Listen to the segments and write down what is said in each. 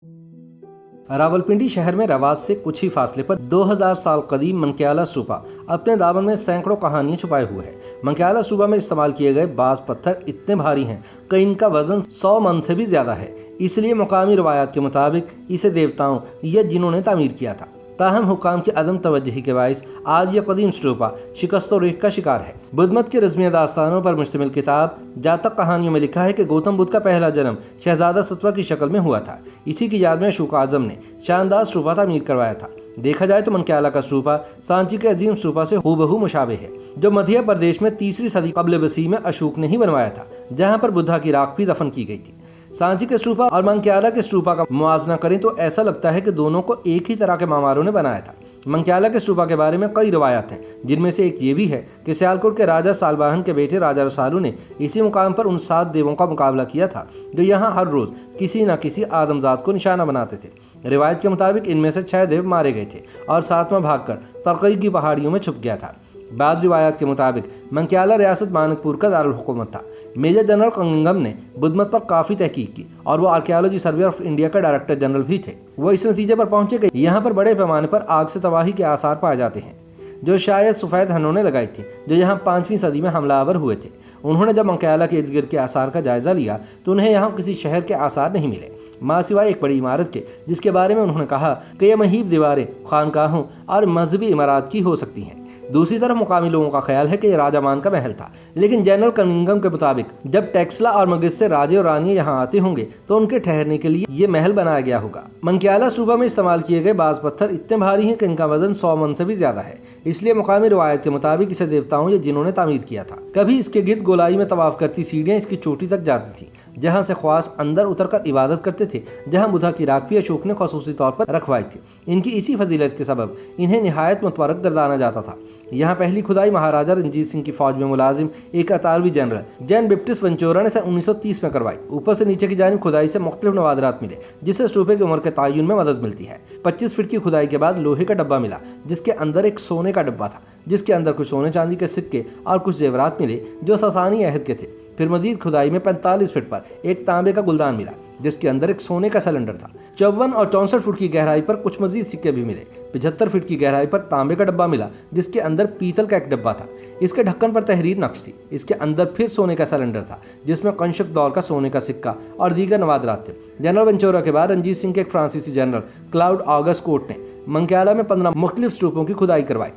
रावलपिंडी शहर में रवास से कुछ ही फासले पर 2000 साल कदीम मनक्याला स्तूपा अपने दामन में सैकड़ों कहानियां छुपाए हुए है। मनक्याला स्तूपा में इस्तेमाल किए गए बास पत्थर इतने भारी हैं कि इनका वजन 100 मन से भी ज्यादा है। इसलिए मुकामी रवायात के मुताबिक इसे देवताओं या जिन्हों ने तामीर किया था। ताहम हुक्काम की अदम तवज्जुही के बाइस आज यह कदीम स्तूपा शिकस्त और रेख का शिकार है। बुद्ध मत के रज़्मिया दास्तानों पर मुश्तमिल किताब जातक कहानियों में लिखा है कि गौतम बुद्ध का पहला जन्म शहजादा सत्वा की शक्ल में हुआ था। इसी की याद में अशोक आजम ने शानदार स्तूपा तामीर करवाया था। देखा जाए तो मनक्याला का स्तूपा सांची के अजीम स्तूपा से हूबहू मुशाबे है, जो मध्य प्रदेश में 3री सदी कब्ल बसी में अशोक ने ही बनवाया था, जहाँ पर बुद्धा की राख भी दफन की गई थी। सांची के स्तूपा और मनक्याला के स्तूपा का मुआवजा करें तो ऐसा लगता है कि दोनों को एक ही तरह के मामारों ने बनाया था। मनक्याला के स्तूपा के बारे में कई रवायत हैं, जिनमें से एक ये भी है कि सियालकोट के राजा सालवाहन के बेटे राजा रसालू ने इसी मुकाम पर उन 7 देवों का मुकाबला किया था, जो यहाँ हर रोज किसी न किसी आदमजात को निशाना बनाते थे। रिवायत के मुताबिक इनमें से 6 देव मारे गए थे और 7वां भागकर तरकई की पहाड़ियों में छुप गया था। बाज़ रिवायात के मुताबिक मनक्याला रियासत मानकपुर का दारुल हुकूमत था। मेजर जनरल कंगम ने बुद्ध मत पर काफ़ी तहकीक की और वो आर्कियोलॉजी सर्वे ऑफ इंडिया का डायरेक्टर जनरल भी थे। वो इस नतीजे पर पहुंचे कि यहाँ पर बड़े पैमाने पर आग से तबाही के आसार पाए जाते हैं, जो शायद सफ़ेद हनों ने लगाई थी, जो यहाँ 5वीं सदी में हमलावर हुए थे। उन्होंने जब मनक्याला के इर्द गिर्द के आसार का जायजा लिया तो उन्हें यहाँ किसी शहर के आसार नहीं मिले, माँ सिवाय एक बड़ी इमारत के, जिसके बारे में उन्होंने कहा कि यह महीब दीवारें खानकाहों और मजहबी इमारत की हो सकती हैं। दूसरी तरफ मुकामी लोगों का ख्याल है कि यह राजा मान का महल था, लेकिन जनरल कनिंगम के मुताबिक जब टेक्सला और मगिध से राजे और रानियां यहाँ आते होंगे तो उनके ठहरने के लिए ये महल बनाया गया होगा। मनक्याला स्तूपा में इस्तेमाल किए गए बाज पत्थर इतने भारी हैं कि इनका वजन 100 मन से भी ज्यादा है। इसलिए मुकामी रवायत के मुताबिक इसे देवताओं या जिन्हों ने तामीर किया था। कभी इसके गिर्द गोलाई में तवाफ करती सीढ़ियाँ इसकी चोटी तक जाती थी, जहाँ से ख्वास अंदर उतरकर इबादत करते थे, जहाँ बुद्धा की राख भी अशोक ने खसूसी तौर पर रखवाई थी। इनकी इसी फजीलत के सबब इन्हें निहायत मुतबरक गर्दाना जाता था। यहाँ पहली खुदाई महाराजा रंजीत सिंह की फौज में मुलाजिम एक 18वीं जनरल जैन बैप्टिस्ट वेंचुरा ने सन 1930 में करवाई। ऊपर से नीचे की जानिब खुदाई से मुख्तलिफ नवादरात मिले, जिससे स्तूपे की उम्र के तयन में मदद मिलती है। 25 फीट की खुदाई के बाद लोहे का डब्बा मिला, जिसके अंदर एक सोने का डब्बा था, जिसके अंदर कुछ सोने चांदी के सिक्के और कुछ जेवरात मिले जो ससानी अहद के थे। फिर मजीद खुदाई में 45 फीट पर एक तांबे का गुलदान मिला, जिसके अंदर एक सोने का सिलेंडर था। 54 और 64 फुट की गहराई पर कुछ मजीद सिक्के भी मिले। 75 फीट की गहराई पर तांबे का डब्बा मिला, जिसके अंदर पीतल का एक डब्बा था। इसके ढक्कन पर तहरीर नक्श थी। इसके अंदर फिर सोने का सिलेंडर था, जिसमें कंशक दौर का सोने का सिक्का और दीगर नवादरात थे। जनरल वेंचुरा के बाद रंजीत सिंह के एक फ्रांसीसी जनरल क्लाउड ऑगस्ट कोर्ट ने मनक्याला में 15 मुख्तलिफ स्तूपों की खुदाई करवाई।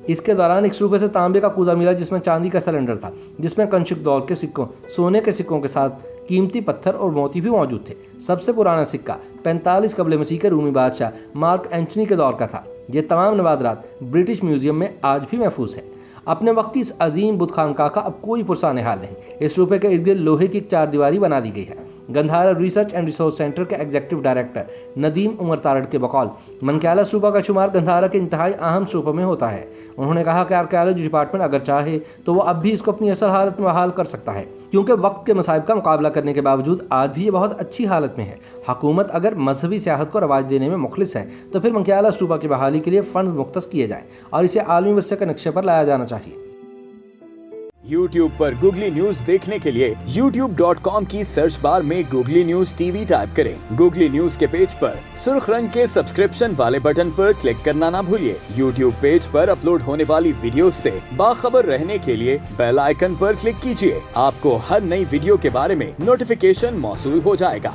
इसके दौरान एक स्तूपे से तांबे का कूदा मिला, जिसमें चांदी का सिलेंडर था, जिसमें कंशक दौर के सिक्कों, सोने के सिक्कों के साथ कीमती पत्थर और मोती भी मौजूद थे। सबसे पुराना सिक्का 45 कबल मसीह के रूमी बादशाह मार्क एंटनी के दौर का था। ये तमाम नवादरात ब्रिटिश म्यूजियम में आज भी महफूज है। अपने वक्त की इस अजीम बुद्ध खानकाह का अब कोई पुरसान हाल नहीं। इस स्तूपे के इर्द गिर्द लोहे की 4 दीवारी बना दी गई है। Gandhara research and resource centre के एग्जीक्यूटिव डायरेक्टर नदीम उमर तारड़ के बकौल मनक्याला स्तूपा का शुमार गंधारा के इंतहाई अहम स्तूपों में होता है। उन्होंने कहा कि आर्कियोलॉजी डिपार्टमेंट अगर चाहे तो वो अब भी इसको अपनी असल हालत में बहाल कर सकता है, क्योंकि वक्त के मसाइब का मुकाबला करने के बावजूद आज भी ये बहुत अच्छी हालत में है। हुकूमत अगर मजहबी सियाहत को रवाज देने में मुखलिस है तो फिर मनक्याला स्तूपा की बहाली के लिए फंड मुख्तस किए जाएं और इसे आलमी विरसे के नक्शे पर लाया जाना चाहिए। YouTube पर गूगली न्यूज देखने के लिए youtube.com की सर्च बार में गूगली न्यूज टीवी टाइप करें। गूगली न्यूज के पेज पर सुर्ख रंग के सब्सक्रिप्शन वाले बटन पर क्लिक करना ना भूलिए। YouTube पेज पर अपलोड होने वाली वीडियोस से बाखबर रहने के लिए बेल आइकन पर क्लिक कीजिए। आपको हर नई वीडियो के बारे में नोटिफिकेशन मौसूल हो जाएगा।